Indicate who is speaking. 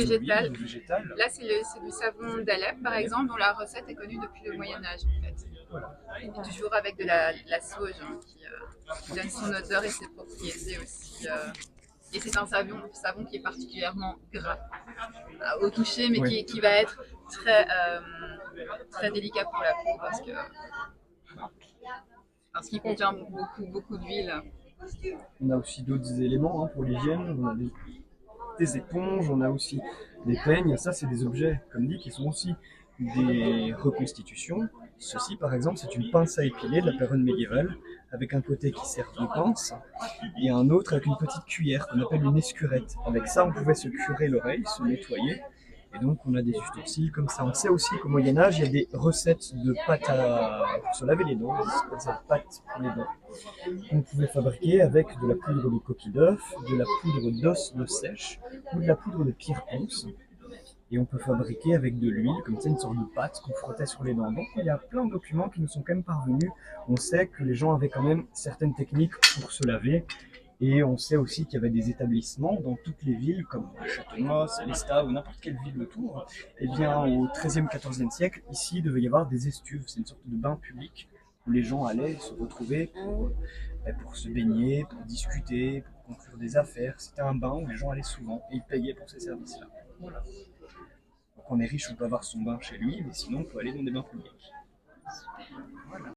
Speaker 1: Végétal.
Speaker 2: végétal.
Speaker 1: Là, c'est du savon d'Alep, par exemple, dont la recette est connue depuis le Moyen-Âge, en fait.
Speaker 2: Voilà.
Speaker 1: Et toujours avec de la sauge qui donne son odeur et ses propriétés aussi. Et c'est un savon qui est particulièrement gras au toucher, mais
Speaker 2: Ouais.
Speaker 1: qui va être très délicat pour la peau parce qu'il contient beaucoup d'huile.
Speaker 2: On a aussi d'autres éléments pour l'hygiène. On a des éponges, on a aussi des peignes. Ça, c'est des objets, comme dit, qui sont aussi des reconstitutions. Ceci, par exemple, c'est une pince à épiler de la période médiévale, avec un côté qui sert de pince et un autre avec une petite cuillère qu'on appelle une escurette. Avec ça, on pouvait se curer l'oreille, se nettoyer. Et donc, on a des ustensiles comme ça. On sait aussi qu'au Moyen-Âge, il y a des recettes de pâte pour se laver les dents, cette pâte pour les dents. On pouvait fabriquer avec de la poudre de coquille d'œuf, de la poudre d'os de sèche ou de la poudre de pierre-ponce. Et on peut fabriquer avec de l'huile, comme ça, une sorte de pâte qu'on frottait sur les dents. Donc il y a plein de documents qui nous sont quand même parvenus. On sait que les gens avaient quand même certaines techniques pour se laver. Et on sait aussi qu'il y avait des établissements dans toutes les villes, comme Châtenois, Célestat ou n'importe quelle ville autour. Et bien au XIIIe, XIVe siècle, ici, il devait y avoir des estuves. C'est une sorte de bain public où les gens allaient se retrouver pour se baigner, pour discuter, pour conclure des affaires. C'était un bain où les gens allaient souvent et ils payaient pour ces services-là. Voilà. Donc on est riche, on peut avoir son bain chez lui, mais sinon on peut aller dans des bains publics. Voilà.